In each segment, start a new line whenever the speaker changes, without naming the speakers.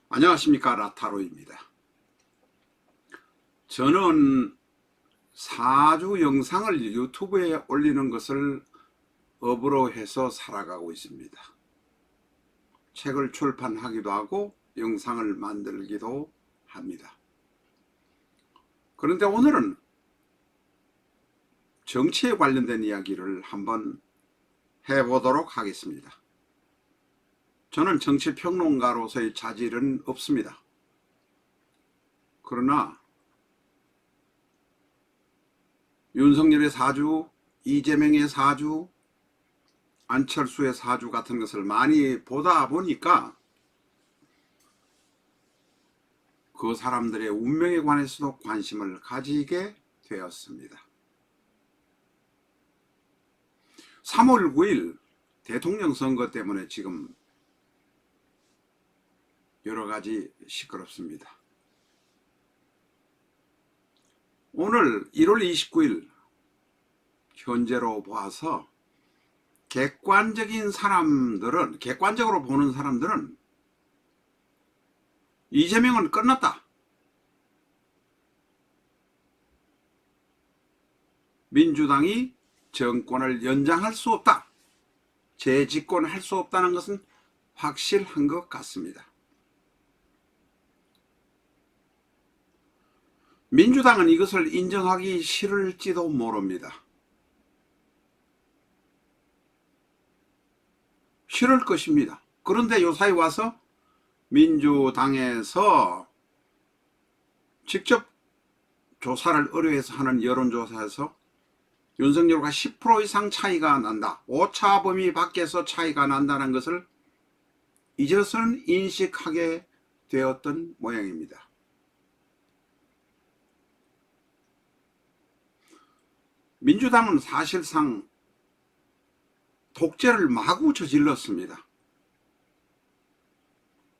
안녕하십니까, 라타로입니다. 저는 사주 영상을 유튜브에 올리는 것을 업으로 해서 살아가고 있습니다. 책을 출판하기도 하고 영상을 만들기도 합니다. 그런데 오늘은 정치에 관련된 이야기를 한번 해보도록 하겠습니다. 저는 정치평론가로서의 자질은 없습니다. 그러나 윤석열의 사주, 이재명의 사주, 안철수의 사주 같은 것을 많이 보다 보니까 그 사람들의 운명에 관해서도 관심을 가지게 되었습니다. 3월 9일 대통령 선거 때문에 지금 여러 가지 시끄럽습니다. 오늘 1월 29일 현재로 봐서 객관적으로 보는 사람들은 이재명은 끝났다. 민주당이 정권을 연장할 수 없다. 재집권할 수 없다는 것은 확실한 것 같습니다. 민주당은 이것을 인정하기 싫을지도 모릅니다. 싫을 것입니다. 그런데 요사이 와서 민주당에서 직접 조사를 의뢰해서 하는 여론조사에서 윤석열과 10% 이상 차이가 난다. 오차 범위 밖에서 차이가 난다는 것을 이제서는 인식하게 되었던 모양입니다. 민주당은 사실상 독재를 마구 저질렀습니다.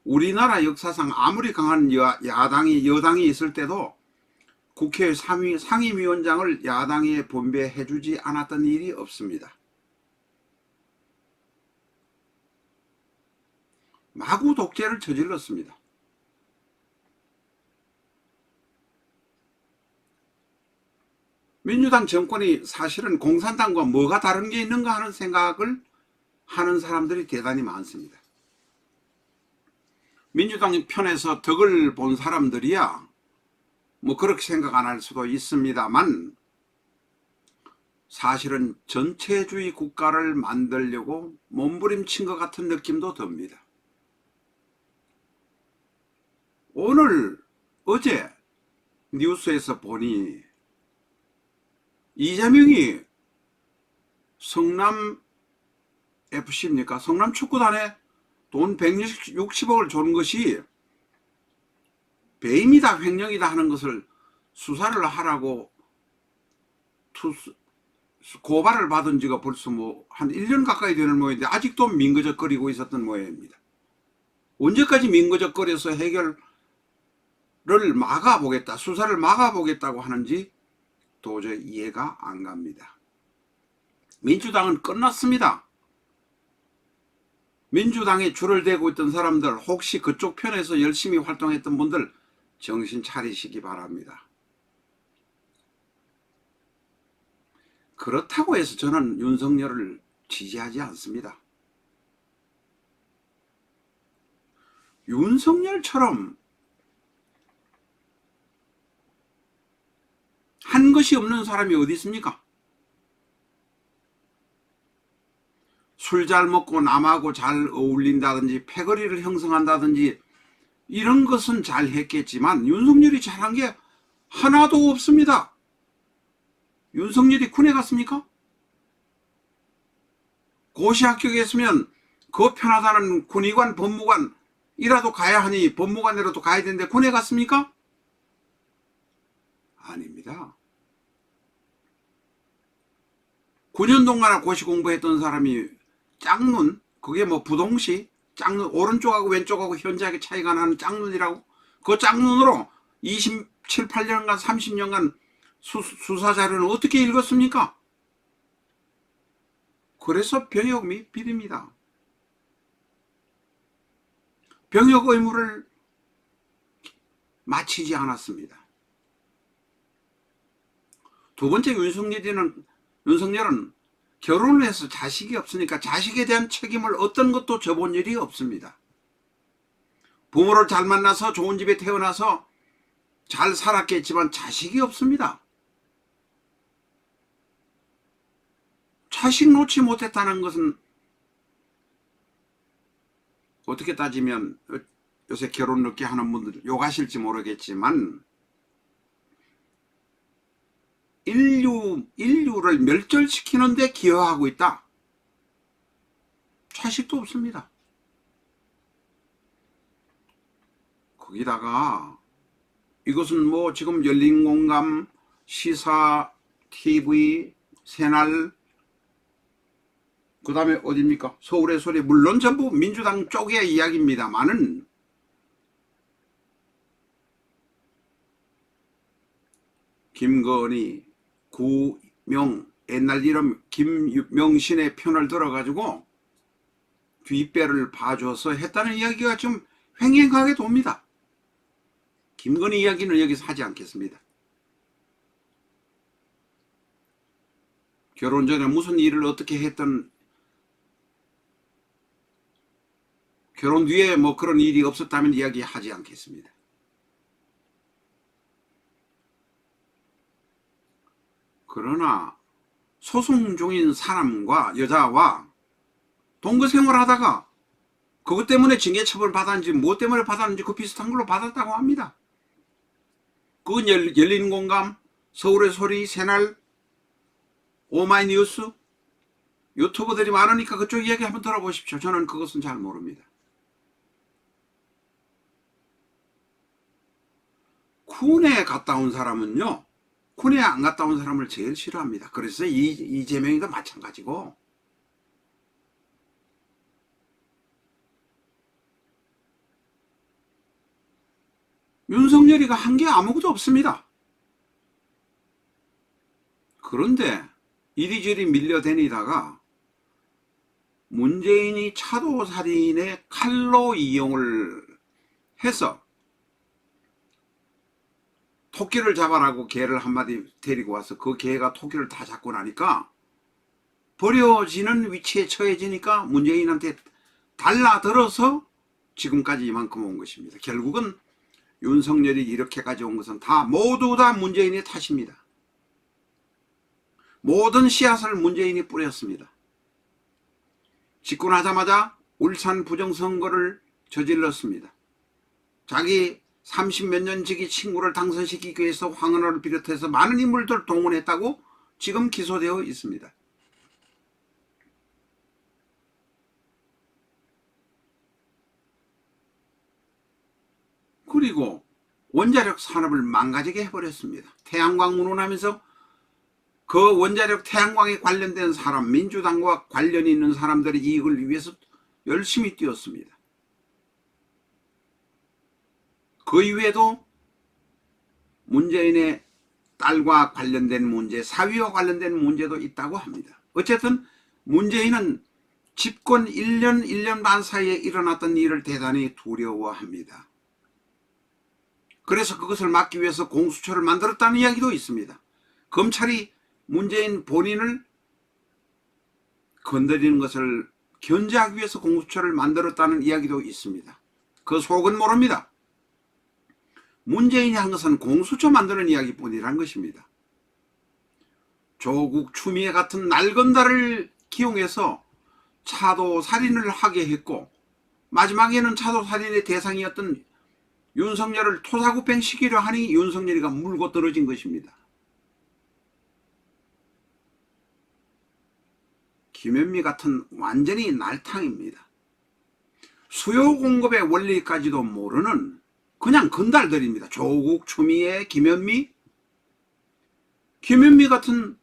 우리나라 역사상 아무리 강한 여당이 있을 때도 국회 상임위원장을 야당에 분배해주지 않았던 일이 없습니다. 마구 독재를 저질렀습니다. 민주당 정권이 사실은 공산당과 뭐가 다른 게 있는가 하는 생각을 하는 사람들이 대단히 많습니다. 민주당 편에서 덕을 본 사람들이야 뭐 그렇게 생각 안 할 수도 있습니다만 사실은 전체주의 국가를 만들려고 몸부림친 것 같은 느낌도 듭니다. 어제 뉴스에서 보니 이재명이 성남 FC입니까? 성남 축구단에 돈 160억을 준 것이 배임이다 횡령이다 하는 것을 수사를 하라고 고발을 받은 지가 벌써 한 1년 가까이 되는 모양인데 아직도 민거적거리고 있었던 모양입니다. 언제까지 민거적거려서 해결을 막아보겠다, 수사를 막아보겠다고 하는지 도저히 이해가 안 갑니다. 민주당은 끝났습니다. 민주당에 줄을 대고 있던 사람들, 혹시 그쪽 편에서 열심히 활동했던 분들 정신 차리시기 바랍니다. 그렇다고 해서 저는 윤석열을 지지하지 않습니다. 윤석열처럼 한 것이 없는 사람이 어디 있습니까? 술 잘 먹고 남하고 잘 어울린다든지 패거리를 형성한다든지 이런 것은 잘 했겠지만 윤석열이 잘한 게 하나도 없습니다. 윤석열이 군에 갔습니까? 고시 합격했으면 그 편하다는 군의관 법무관이라도 가야 하니 법무관이라도 가야 되는데 군에 갔습니까? 아닙니다. 9년 동안 고시 공부했던 사람이 짝눈, 그게 뭐 부동시 짝눈, 오른쪽하고 왼쪽하고 현저하게 차이가 나는 짝눈이라고, 그 짝눈으로 27, 8년간 30년간 수사자료는 어떻게 읽었습니까? 그래서 병역 및 비리입니다. 병역 의무를 마치지 않았습니다. 두 번째 윤석열은 결혼을 해서 자식이 없으니까 자식에 대한 책임을 어떤 것도 져본 일이 없습니다. 부모를 잘 만나서 좋은 집에 태어나서 잘 살았겠지만 자식이 없습니다. 자식 놓지 못했다는 것은 어떻게 따지면 요새 결혼 늦게 하는 분들 욕하실지 모르겠지만 인류를 멸절시키는 데 기여하고 있다. 자식도 없습니다. 거기다가 이것은 뭐 지금 열린공감, 시사, TV, 새날, 그 다음에 어딥니까? 서울의 소리, 물론 전부 민주당 쪽의 이야기입니다만은 김건희, 구명, 옛날 이름 김명신의 편을 들어가지고 뒷배를 봐줘서 했다는 이야기가 좀 횡행하게 돕니다. 김건희 이야기는 여기서 하지 않겠습니다. 결혼 전에 무슨 일을 어떻게 했던, 결혼 뒤에 뭐 그런 일이 없었다면 이야기하지 않겠습니다. 그러나 소송 중인 사람과 여자와 동거생활 하다가 그것 때문에 징계처벌 받았는지 뭐 때문에 받았는지 그 비슷한 걸로 받았다고 합니다. 그건 열린공감, 서울의 소리, 새날, 오마이뉴스, 유튜버들이 많으니까 그쪽 이야기 한번 들어보십시오. 저는 그것은 잘 모릅니다. 군에 갔다 온 사람은요, 군에 안 갔다 온 사람을 제일 싫어합니다. 그래서 이재명이도 마찬가지고, 윤석열이가 한 게 아무것도 없습니다. 그런데 이리저리 밀려다니다가 문재인이 차도살인의 칼로 이용을 해서 토끼를 잡아라고 개를 한 마리 데리고 와서 그 개가 토끼를 다 잡고 나니까 버려지는 위치에 처해지니까 문재인한테 달라들어서 지금까지 이만큼 온 것입니다. 결국은 윤석열이 이렇게까지 온 것은 모두 다 문재인의 탓입니다. 모든 씨앗을 문재인이 뿌렸습니다. 집권하자마자 울산 부정선거를 저질렀습니다. 자기 30몇 년 지기 친구를 당선시키기 위해서 황은호를 비롯해서 많은 인물들 동원했다고 지금 기소되어 있습니다. 그리고 원자력 산업을 망가지게 해버렸습니다. 태양광 운운하면서 그 원자력 태양광에 관련된 사람, 민주당과 관련이 있는 사람들의 이익을 위해서 열심히 뛰었습니다. 그 이외에도 문재인의 딸과 관련된 문제, 사위와 관련된 문제도 있다고 합니다. 어쨌든 문재인은 집권 1년, 1년 반 사이에 일어났던 일을 대단히 두려워합니다. 그래서 그것을 막기 위해서 공수처를 만들었다는 이야기도 있습니다. 검찰이 문재인 본인을 건드리는 것을 견제하기 위해서 공수처를 만들었다는 이야기도 있습니다. 그 속은 모릅니다. 문재인이 한 것은 공수처 만드는 이야기뿐이란 것입니다. 조국, 추미애 같은 날건달을 기용해서 차도살인을 하게 했고 마지막에는 차도살인의 대상이었던 윤석열을 토사구팽시키려 하니 윤석열이가 물고 떨어진 것입니다. 김현미 같은 완전히 날탕입니다. 수요 공급의 원리까지도 모르는 그냥 건달들입니다. 조국, 추미애, 김현미 같은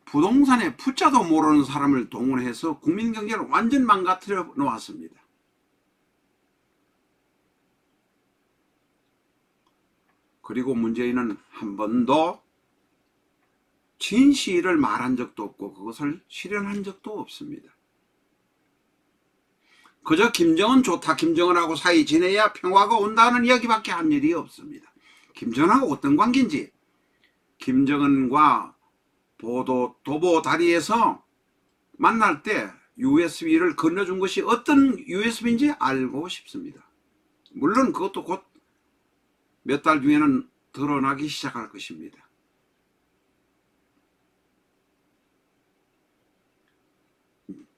부동산의 푸자도 모르는 사람을 동원해서 국민 경제를 완전 망가뜨려 놓았습니다. 그리고 문재인은 한 번도 진실을 말한 적도 없고 그것을 실현한 적도 없습니다. 그저 김정은 좋다, 김정은하고 사이 지내야 평화가 온다는 이야기밖에 한 일이 없습니다. 김정은하고 어떤 관계인지, 김정은과 도보 다리에서 만날 때 USB를 건네준 것이 어떤 USB인지 알고 싶습니다. 물론 그것도 곧 몇 달 뒤에는 드러나기 시작할 것입니다.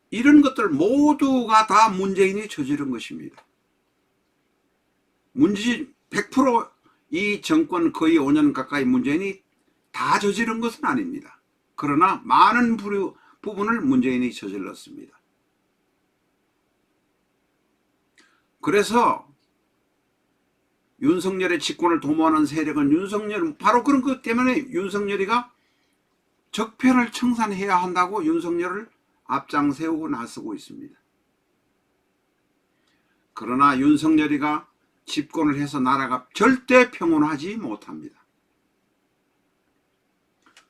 이런 것들 모두가 다 문재인이 저지른 것입니다. 문재인 100%이 정권 거의 5년 가까이 문재인이 다 저지른 것은 아닙니다. 그러나 많은 부분을 문재인이 저질렀습니다. 그래서 윤석열의 집권을 도모하는 세력은 바로 그런 것 때문에 윤석열이가 적폐를 청산해야 한다고 윤석열을 앞장 세우고 나서고 있습니다. 그러나 윤석열이가 집권을 해서 나라가 절대 평온하지 못합니다.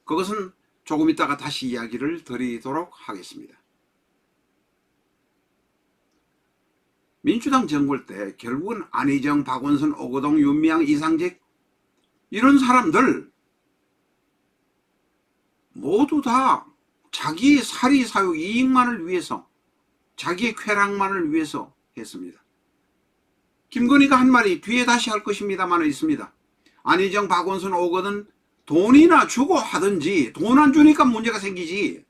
그것은 조금 있다가 다시 이야기를 드리도록 하겠습니다. 민주당 정부 때 결국은 안희정, 박원순, 오거동, 윤미향, 이상직 이런 사람들 모두 다 자기의 사리사욕 이익만을 위해서, 자기의 쾌락만을 위해서 했습니다. 김건희가 한 말이 뒤에 다시 할 것입니다만 있습니다. 안희정, 박원순, 오거돈 돈이나 주고 하든지, 돈 안 주니까 문제가 생기지.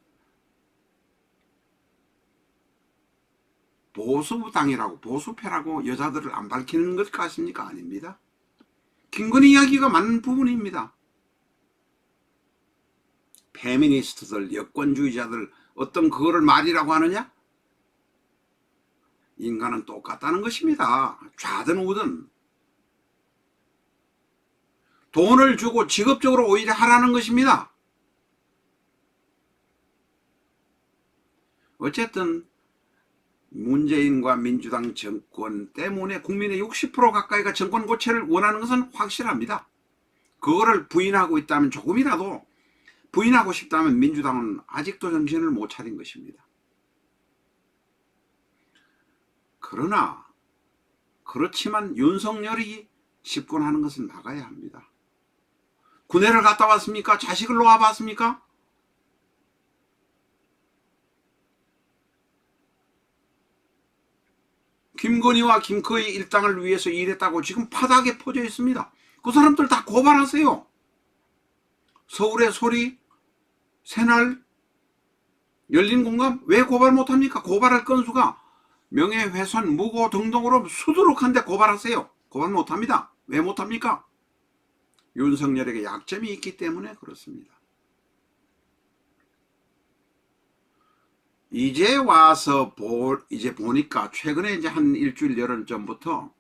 보수당이라고, 보수패라고 여자들을 안 밝히는 것 같습니까? 아닙니다. 김건희 이야기가 맞는 부분입니다. 페미니스트들, 여권주의자들 어떤 그거를 말이라고 하느냐? 인간은 똑같다는 것입니다. 좌든 우든. 돈을 주고 직업적으로 오히려 하라는 것입니다. 어쨌든 문재인과 민주당 정권 때문에 국민의 60% 가까이가 정권 교체를 원하는 것은 확실합니다. 그거를 부인하고 있다면, 조금이라도 부인하고 싶다면 민주당은 아직도 정신을 못 차린 것입니다. 그렇지만 윤석열이 집권하는 것은 막아야 합니다. 군대를 갔다 왔습니까? 자식을 놓아봤습니까? 김건희와 김거희 일당을 위해서 일했다고 지금 바닥에 퍼져 있습니다. 그 사람들 다 고발하세요. 서울의 소리, 새날, 열린공감 왜 고발 못합니까? 고발할 건수가 명예훼손, 무고 등등으로 수두룩한데 고발하세요. 고발 못합니다. 왜 못합니까? 윤석열에게 약점이 있기 때문에 그렇습니다. 이제 와서 이제 보니까 최근에 이제 한 일주일 열흘 전부터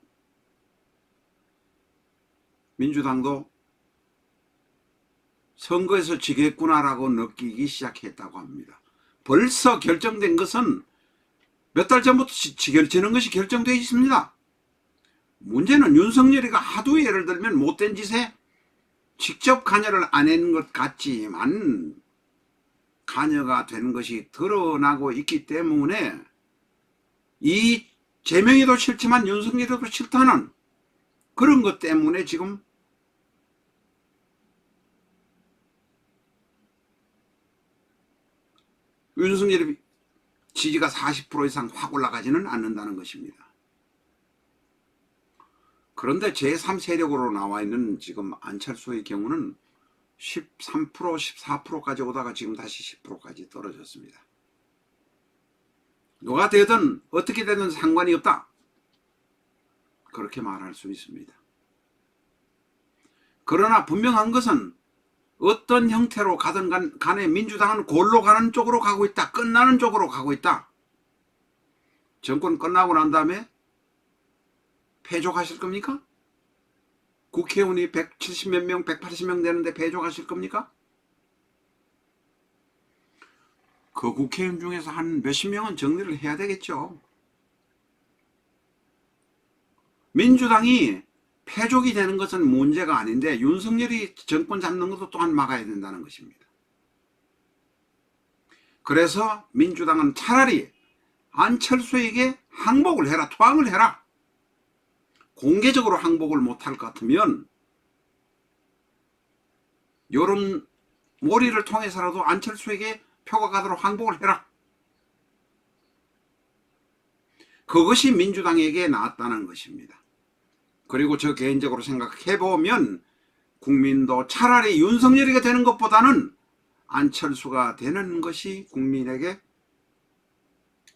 민주당도 선거에서 지겠구나라고 느끼기 시작했다고 합니다. 벌써 결정된 것은 몇 달 전부터 지는 것이 결정되어 있습니다. 문제는 윤석열이가 하도 예를 들면 못된 짓에 직접 관여를 안 한 것 같지만 관여가 된 것이 드러나고 있기 때문에 이 제명이도 싫지만 윤석열이도 싫다는 그런 것 때문에 지금 윤석열이 지지가 40% 이상 확 올라가지는 않는다는 것입니다. 그런데 제3세력으로 나와 있는 지금 안철수의 경우는 13%, 14%까지 오다가 지금 다시 10%까지 떨어졌습니다. 누가 되든 어떻게 되든 상관이 없다. 그렇게 말할 수 있습니다. 그러나 분명한 것은 어떤 형태로 가든 간에 민주당은 골로 가는 쪽으로 가고 있다. 끝나는 쪽으로 가고 있다. 정권 끝나고 난 다음에 패족하실 겁니까? 국회의원이 170몇 명, 180명 되는데 패족하실 겁니까? 그 국회의원 중에서 한 몇십 명은 정리를 해야 되겠죠. 민주당이 패족이 되는 것은 문제가 아닌데 윤석열이 정권 잡는 것도 또한 막아야 된다는 것입니다. 그래서 민주당은 차라리 안철수에게 항복을 해라. 투항을 해라. 공개적으로 항복을 못할 것 같으면 여론몰이를 통해서라도 안철수에게 표가 가도록 항복을 해라. 그것이 민주당에게 나았다는 것입니다. 그리고 저 개인적으로 생각해보면 국민도 차라리 윤석열이가 되는 것보다는 안철수가 되는 것이 국민에게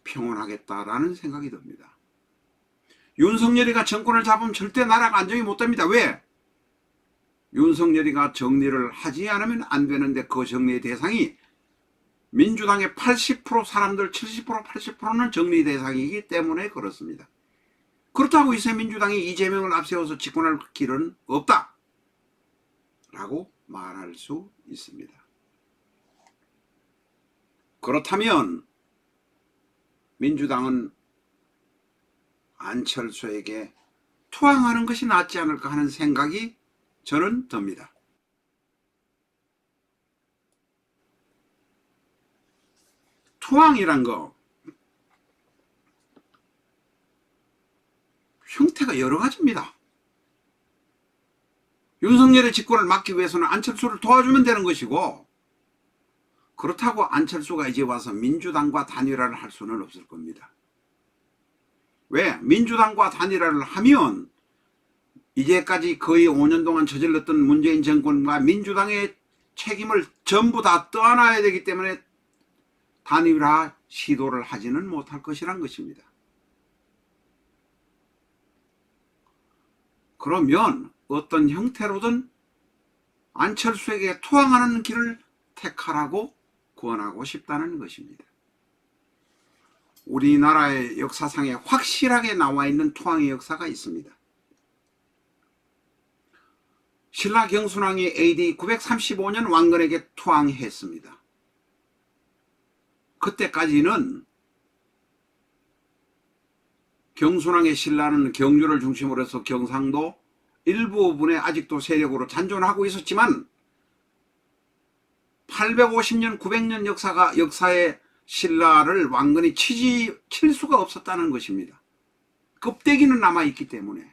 평온하겠다라는 생각이 듭니다. 윤석열이가 정권을 잡으면 절대 나라가 안정이 못 됩니다. 왜? 윤석열이가 정리를 하지 않으면 안 되는데 그 정리의 대상이 민주당의 80% 사람들 70% 80%는 정리 대상이기 때문에 그렇습니다. 그렇다고 이제 민주당이 이재명을 앞세워서 집권할 길은 없다 라고 말할 수 있습니다. 그렇다면 민주당은 안철수에게 투항하는 것이 낫지 않을까 하는 생각이 저는 듭니다. 투항이란 거 형태가 여러 가지입니다. 윤석열의 집권을 막기 위해서는 안철수를 도와주면 되는 것이고, 그렇다고 안철수가 이제 와서 민주당과 단일화를 할 수는 없을 겁니다. 왜? 민주당과 단일화를 하면 이제까지 거의 5년 동안 저질렀던 문재인 정권과 민주당의 책임을 전부 다 떠안아야 되기 때문에 단일화 시도를 하지는 못할 것이란 것입니다. 그러면 어떤 형태로든 안철수에게 투항하는 길을 택하라고 권하고 싶다는 것입니다. 우리나라의 역사상에 확실하게 나와 있는 투항의 역사가 있습니다. 신라 경순왕이 AD 935년 왕건에게 투항했습니다. 그때까지는 경순왕의 신라는 경주를 중심으로 해서 경상도 일부 부분에 아직도 세력으로 잔존하고 있었지만 850년 900년 역사의 신라를 왕건이 칠 수가 없었다는 것입니다. 껍데기는 남아있기 때문에.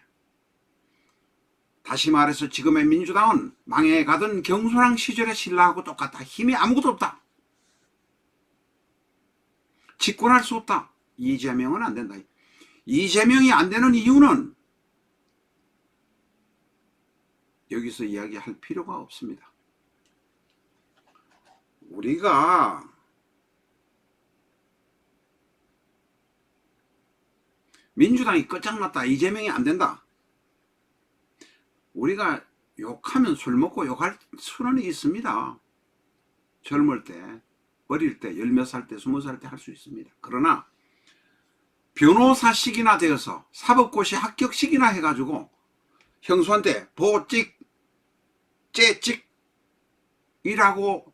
다시 말해서 지금의 민주당은 망해가던 경순왕 시절의 신라하고 똑같다. 힘이 아무것도 없다. 집권할 수 없다. 이재명은 안 된다. 이재명이 안 되는 이유는 여기서 이야기할 필요가 없습니다. 우리가 민주당이 끝장났다. 이재명이 안 된다. 우리가 욕하면 술 먹고 욕할 수는 있습니다. 젊을 때, 어릴 때, 10몇 살 때, 20살 때 할 수 있습니다. 그러나 변호사식이나 되어서 사법고시 합격식이나 해가지고 형수한테 보찍, 째찍 이라고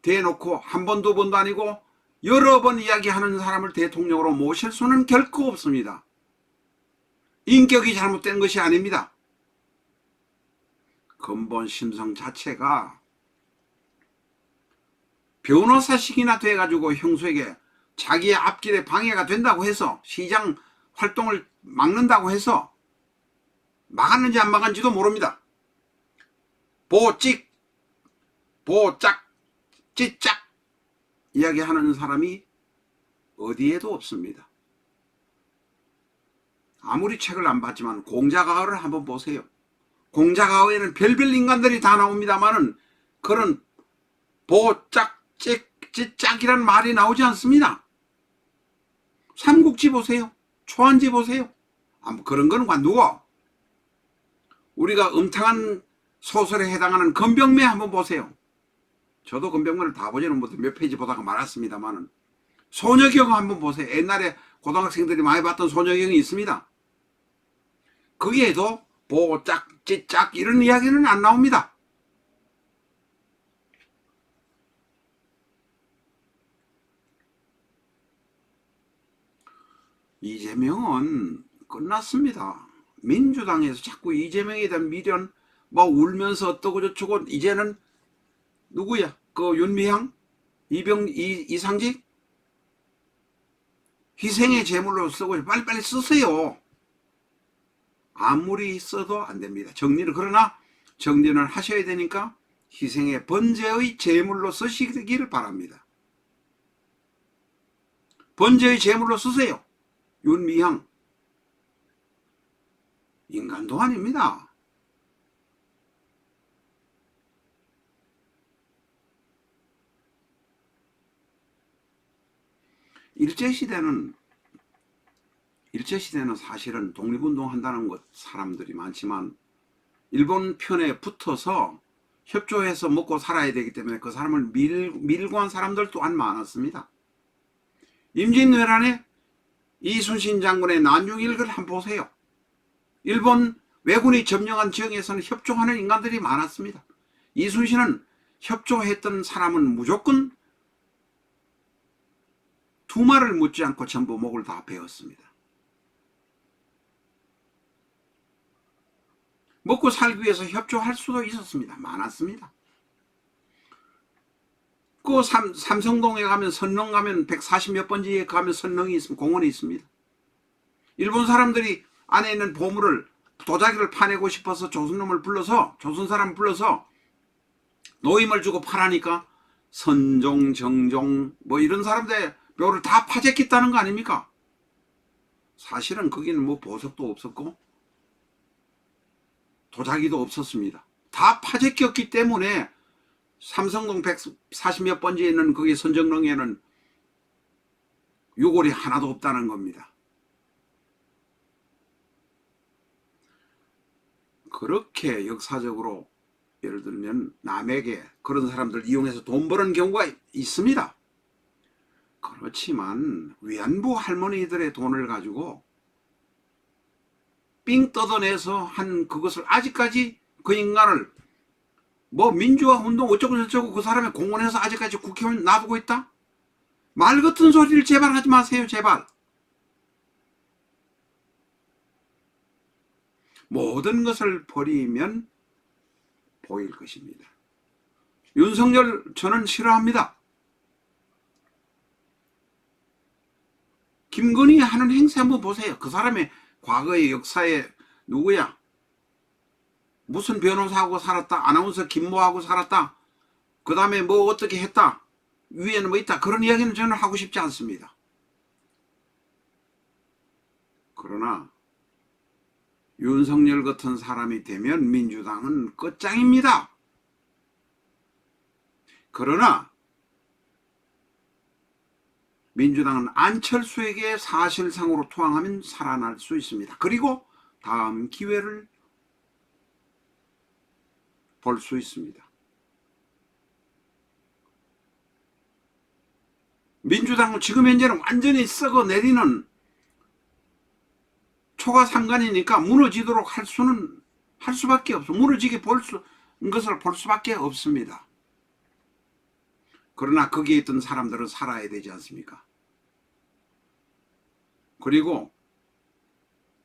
대놓고 한 번, 두 번도 아니고 여러 번 이야기하는 사람을 대통령으로 모실 수는 결코 없습니다. 인격이 잘못된 것이 아닙니다. 근본 심성 자체가 변호사식이나 돼가지고 형수에게 자기의 앞길에 방해가 된다고 해서 시장 활동을 막는다고 해서 막았는지 안 막았는지도 모릅니다. 보찍, 보짝, 찌짝 이야기하는 사람이 어디에도 없습니다. 아무리 책을 안 봤지만 공자가어를 한번 보세요. 공자가어에는 별별 인간들이 다 나옵니다만은 그런 보짝, 찌짝이란 말이 나오지 않습니다. 삼국지 보세요. 초안지 보세요. 그런 거는 관두고 우리가 음탕한 소설에 해당하는 건병매 한번 보세요. 저도 건병매를 다 보지는 못해 몇 페이지 보다가 말았습니다만은 소녀경 한번 보세요. 옛날에 고등학생들이 많이 봤던 소녀경이 있습니다. 거기에도 보짝, 찌짝 이런 이야기는 안 나옵니다. 이재명은 끝났습니다. 민주당에서 자꾸 이재명에 대한 미련 뭐 울면서 어떠고 저쩌고 이제는 누구야? 그 윤미향? 이상직? 희생의 제물로 쓰고 빨리빨리 쓰세요. 아무리 써도 안 됩니다. 그러나 정리를 하셔야 되니까 희생의 번제의 제물로 쓰시기를 바랍니다. 번제의 제물로 쓰세요. 윤미향 인간도 아닙니다. 일제시대는 사실은 독립운동 한다는 것 사람들이 많지만 일본 편에 붙어서 협조해서 먹고 살아야 되기 때문에 그 사람을 밀고 한 사람들 또한 많았습니다. 임진왜란에 이순신 장군의 난중일기를 한번 보세요. 일본 왜군이 점령한 지역에서는 협조하는 인간들이 많았습니다. 이순신은 협조했던 사람은 무조건 두 말을 묻지 않고 전부 목을 다 베었습니다. 먹고 살기 위해서 협조할 수도 있었습니다. 많았습니다. 그 삼성동에 가면 선릉 가면 140몇 번지에 가면 선릉이 있습니다. 공원이 있습니다. 일본 사람들이 안에 있는 보물을 도자기를 파내고 싶어서 조선 사람 불러서 노임을 주고 팔하니까 선종, 정종 뭐 이런 사람들 묘를 다 파재겠다는 거 아닙니까? 사실은 거기는 뭐 보석도 없었고 도자기도 없었습니다. 다 파재꼈기 때문에 삼성동 140몇 번지에 있는 거기 선정릉에는 유골이 하나도 없다는 겁니다. 그렇게 역사적으로 예를 들면 남에게 그런 사람들 이용해서 돈 버는 경우가 있습니다. 그렇지만 위안부 할머니들의 돈을 가지고 삥 뜯어내서 한 그것을 아직까지 그 인간을 뭐 민주화 운동 어쩌고 저쩌고 그 사람의 공헌해서 아직까지 국회의원 놔두고 있다? 말 같은 소리를 제발 하지 마세요. 제발. 모든 것을 버리면 보일 것입니다. 윤석열 저는 싫어합니다. 김건희 하는 행세 한번 보세요. 그 사람의 과거의 역사에 누구야? 무슨 변호사하고 살았다. 아나운서 김모하고 살았다. 그 다음에 뭐 어떻게 했다. 위에는 뭐 있다. 그런 이야기는 저는 하고 싶지 않습니다. 그러나 윤석열 같은 사람이 되면 민주당은 끝장입니다. 그러나 민주당은 안철수에게 사실상으로 투항하면 살아날 수 있습니다. 그리고 다음 기회를 볼 수 있습니다. 민주당은 지금 현재는 완전히 썩어 내리는 초과상간이니까 무너지도록 할 수밖에 없어. 무너지게 것을 볼 수밖에 없습니다. 그러나 거기에 있던 사람들은 살아야 되지 않습니까? 그리고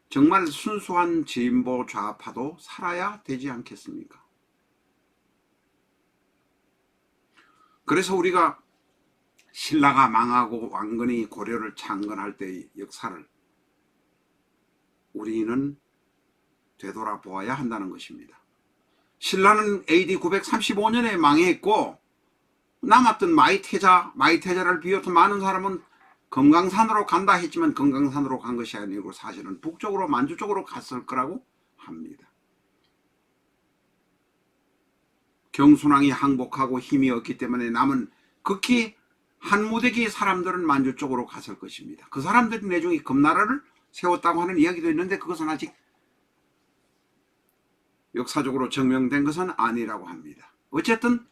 정말 순수한 진보 좌파도 살아야 되지 않겠습니까? 그래서 우리가 신라가 망하고 왕건이 고려를 창건할 때의 역사를 우리는 되돌아보아야 한다는 것입니다. 신라는 AD 935년에 망했고 남았던 마이태자를 비롯한 많은 사람은 금강산으로 간다 했지만 금강산으로 간 것이 아니고 사실은 북쪽으로 만주 쪽으로 갔을 거라고 합니다. 경순왕이 항복하고 힘이 없기 때문에 남은 극히 한 무대기의 사람들은 만주 쪽으로 갔을 것입니다. 그 사람들이 내중에 금나라를 세웠다고 하는 이야기도 있는데 그것은 아직 역사적으로 증명된 것은 아니라고 합니다. 어쨌든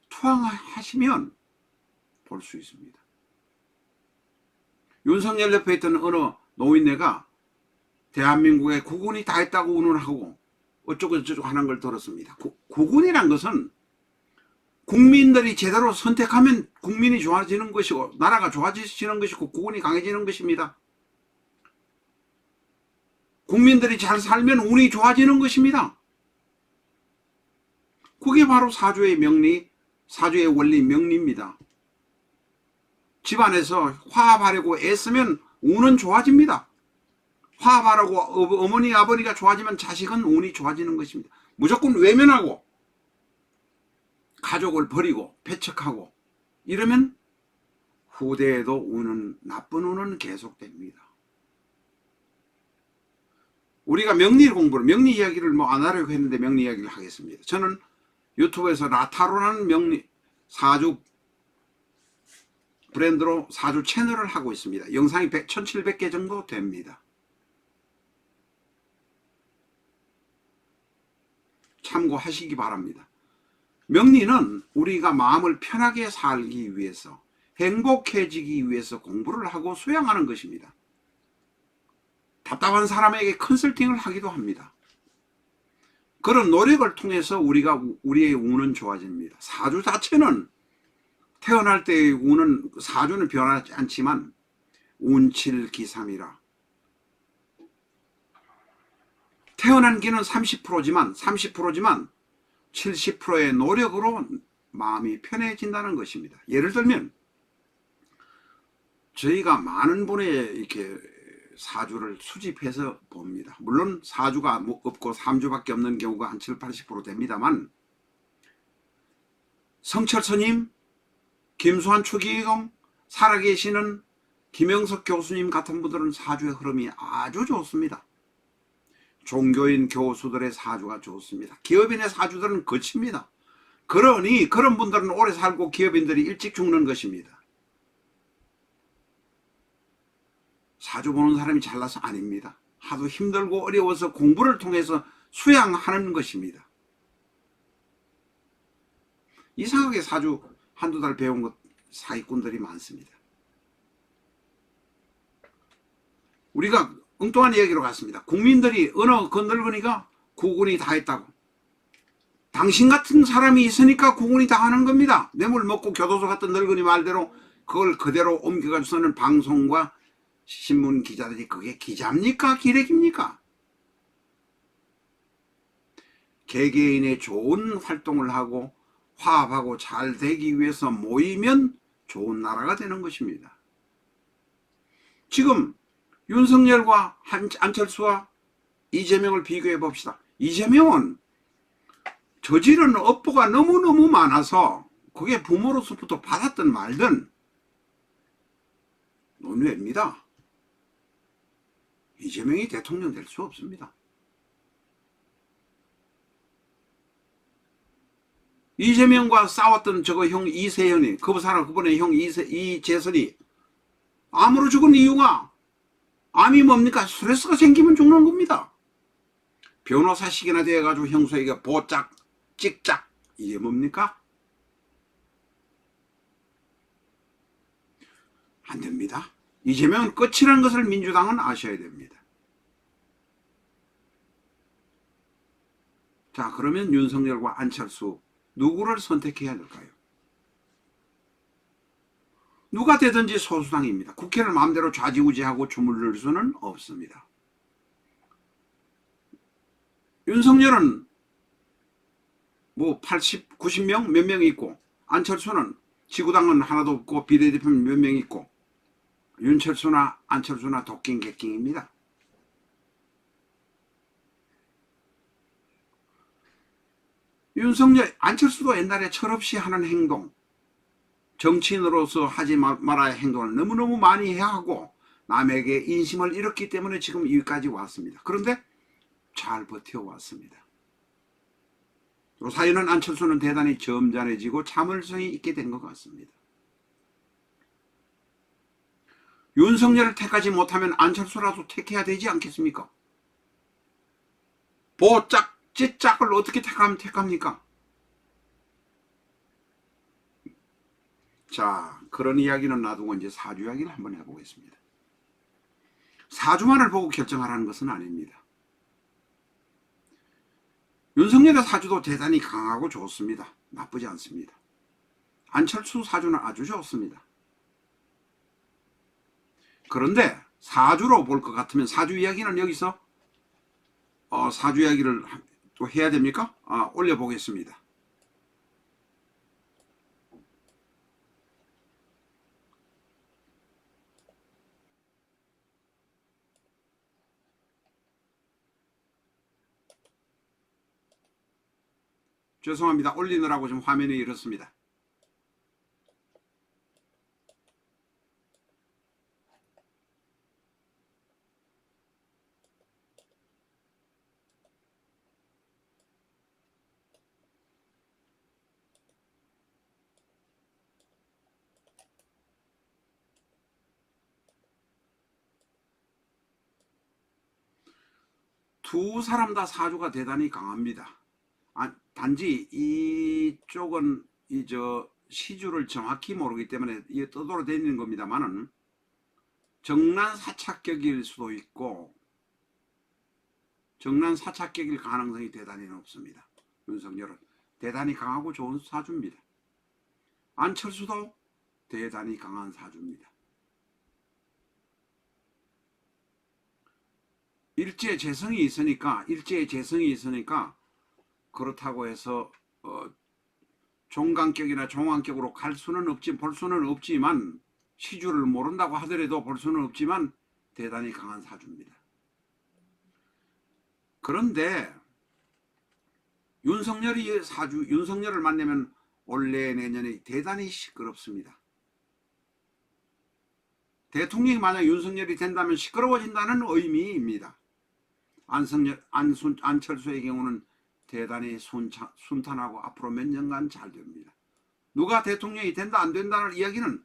투항하시면 볼 수 있습니다. 윤석열 옆에 있던 어느 노인네가 대한민국에 국군이 다 했다고 운운하고 어쩌고 저쩌고 하는 걸 들었습니다. 국군이란 것은 국민들이 제대로 선택하면 국민이 좋아지는 것이고 나라가 좋아지는 것이고 국군이 강해지는 것입니다. 국민들이 잘 살면 운이 좋아지는 것입니다. 그게 바로 사주의 명리, 사주의 원리 명리입니다. 집안에서 화 바르고 애쓰면 운은 좋아집니다. 화합하라고 어머니 아버지가 좋아지면 자식은 운이 좋아지는 것입니다. 무조건 외면하고 가족을 버리고 배척하고 이러면 후대에도 운은 나쁜 운은 계속됩니다. 우리가 명리 공부를 명리 이야기를 뭐 안 하려고 했는데 명리 이야기를 하겠습니다. 저는 유튜브에서 라타로라는 명리 사주 브랜드로 사주 채널을 하고 있습니다. 영상이 1700개 정도 됩니다. 참고하시기 바랍니다. 명리는 우리가 마음을 편하게 살기 위해서 행복해지기 위해서 공부를 하고 수양하는 것입니다. 답답한 사람에게 컨설팅을 하기도 합니다. 그런 노력을 통해서 우리의 운은 좋아집니다. 사주 자체는 태어날 때의 운은 사주는 변하지 않지만 운칠기삼이라 태어난 기는 30%지만 70%의 노력으로 마음이 편해진다는 것입니다. 예를 들면 저희가 많은 분의 이렇게 사주를 수집해서 봅니다. 물론 사주가 없고 3주밖에 없는 경우가 한 7, 80% 됩니다만 성철스님, 김수환 추기경, 살아계시는 김영석 교수님 같은 분들은 사주의 흐름이 아주 좋습니다. 종교인 교수들의 사주가 좋습니다. 기업인의 사주들은 거칩니다. 그러니 그런 분들은 오래 살고 기업인들이 일찍 죽는 것입니다. 사주 보는 사람이 잘나서 아닙니다. 하도 힘들고 어려워서 공부를 통해서 수양하는 것입니다. 이상하게 사주 한두 달 배운 것 사기꾼들이 많습니다. 우리가 엉뚱한 얘기로 갔습니다. 국민들이 어느 그 늙은이가 구군이 다 했다고. 당신 같은 사람이 있으니까 구군이 다 하는 겁니다. 뇌물 먹고 교도소 갔던 늙은이 말대로 그걸 그대로 옮겨가지고 쓰는 방송과 신문 기자들이 그게 기자입니까? 기레기입니까? 개개인의 좋은 활동을 하고 화합하고 잘 되기 위해서 모이면 좋은 나라가 되는 것입니다. 지금 윤석열과 안철수와 이재명을 비교해 봅시다. 이재명은 저지른 업보가 너무너무 많아서 그게 부모로서부터 받았든 말든 논외입니다. 이재명이 대통령 될 수 없습니다. 이재명과 싸웠던 저거 형 이세현이 그분의 형 이재선이 암으로 죽은 이유가 암이 뭡니까? 스트레스가 생기면 죽는 겁니다. 변호사식이나 돼가지고 형수에게 보짝 찍짝 이게 뭡니까? 안 됩니다. 이재명은 끝이라는 것을 민주당은 아셔야 됩니다. 자, 그러면 윤석열과 안철수 누구를 선택해야 될까요? 누가 되든지 소수당입니다. 국회를 마음대로 좌지우지하고 주물를 수는 없습니다. 윤석열은 뭐 80, 90명 몇 명 있고 안철수는 지구당은 하나도 없고 비례대표는 몇 명 있고 윤철수나 안철수나 도끼객깅입니다. 윤석열, 안철수도 옛날에 철없이 하는 행동, 정치인으로서 하지 말아야 행동을 너무너무 많이 해야 하고 남에게 인심을 잃었기 때문에 지금 여기까지 왔습니다. 그런데 잘 버텨왔습니다. 요 사이는 안철수는 대단히 점잖해지고 참을성이 있게 된 것 같습니다. 윤석열을 택하지 못하면 안철수라도 택해야 되지 않겠습니까? 보짝, 찌짝을 어떻게 택합니까? 자, 그런 이야기는 놔두고 이제 사주 이야기를 한번 해보겠습니다. 사주만을 보고 결정하라는 것은 아닙니다. 윤석열의 사주도 대단히 강하고 좋습니다. 나쁘지 않습니다. 안철수 사주는 아주 좋습니다. 그런데 사주로 볼 것 같으면 사주 이야기는 여기서 사주 이야기를 또 해야 됩니까? 올려보겠습니다. 죄송합니다. 올리느라고 좀 화면이 이렇습니다. 두 사람 다 사주가 대단히 강합니다. 단지 이쪽은 시주를 정확히 모르기 때문에 이게 떠돌아다니는 겁니다만은 정난사착격일 수도 있고 정난사착격일 가능성이 대단히 높습니다. 윤석열은 대단히 강하고 좋은 사주입니다. 안철수도 대단히 강한 사주입니다. 일제의 재성이 있으니까 그렇다고 해서 종강격이나 종왕격으로 볼 수는 없지만 시주를 모른다고 하더라도 볼 수는 없지만 대단히 강한 사주입니다. 그런데 윤석열을 만나면 올해 내년에 대단히 시끄럽습니다. 대통령이 만약 윤석열이 된다면 시끄러워진다는 의미입니다. 안철수의 경우는 대단히 순탄하고 앞으로 몇 년간 잘 됩니다. 누가 대통령이 된다 안 된다는 이야기는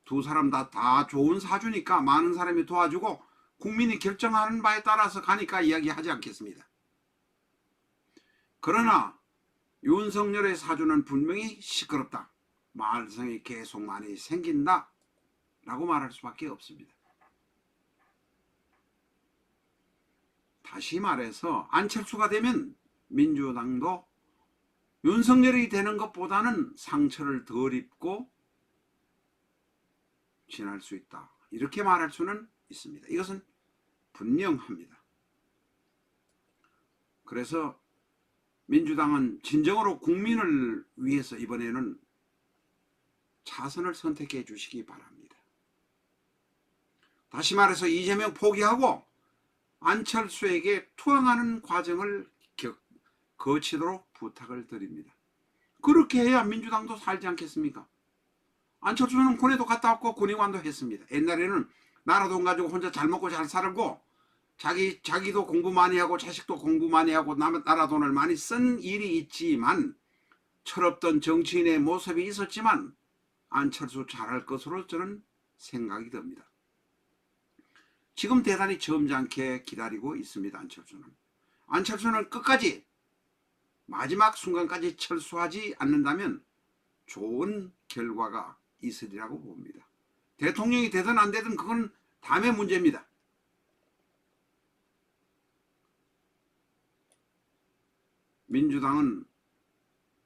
두 사람 다 좋은 사주니까 많은 사람이 도와주고 국민이 결정하는 바에 따라서 가니까 이야기하지 않겠습니다. 그러나 윤석열의 사주는 분명히 시끄럽다. 말썽이 계속 많이 생긴다. 라고 말할 수밖에 없습니다. 다시 말해서 안철수가 되면 민주당도 윤석열이 되는 것보다는 상처를 덜 입고 지날 수 있다. 이렇게 말할 수는 있습니다. 이것은 분명합니다. 그래서 민주당은 진정으로 국민을 위해서 이번에는 차선을 선택해 주시기 바랍니다. 다시 말해서 이재명 포기하고 안철수에게 투항하는 과정을 거치도록 부탁을 드립니다. 그렇게 해야 민주당도 살지 않겠습니까? 안철수는 군에도 갔다 왔고 군의관도 했습니다. 옛날에는 나라 돈 가지고 혼자 잘 먹고 잘 살고 자기도 공부 많이 하고 자식도 공부 많이 하고 나라 돈을 많이 쓴 일이 있지만 철없던 정치인의 모습이 있었지만 안철수 잘할 것으로 저는 생각이 듭니다. 지금 대단히 점잖게 기다리고 있습니다. 안철수는 끝까지 마지막 순간까지 철수하지 않는다면 좋은 결과가 있으리라고 봅니다. 대통령이 되든 안 되든 그건 다음의 문제입니다. 민주당은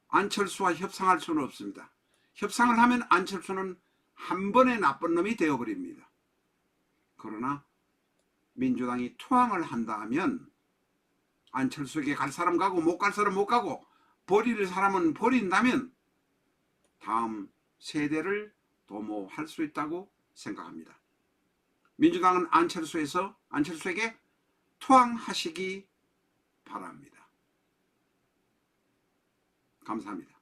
안철수와 협상할 수는 없습니다. 협상을 하면 안철수는 한 번의 나쁜 놈이 되어버립니다. 그러나 민주당이 투항을 한다 하면 안철수에게 갈 사람 가고 못 갈 사람 못 가고 버릴 사람은 버린다면 다음 세대를 도모할 수 있다고 생각합니다. 민주당은 안철수에게 투항하시기 바랍니다. 감사합니다.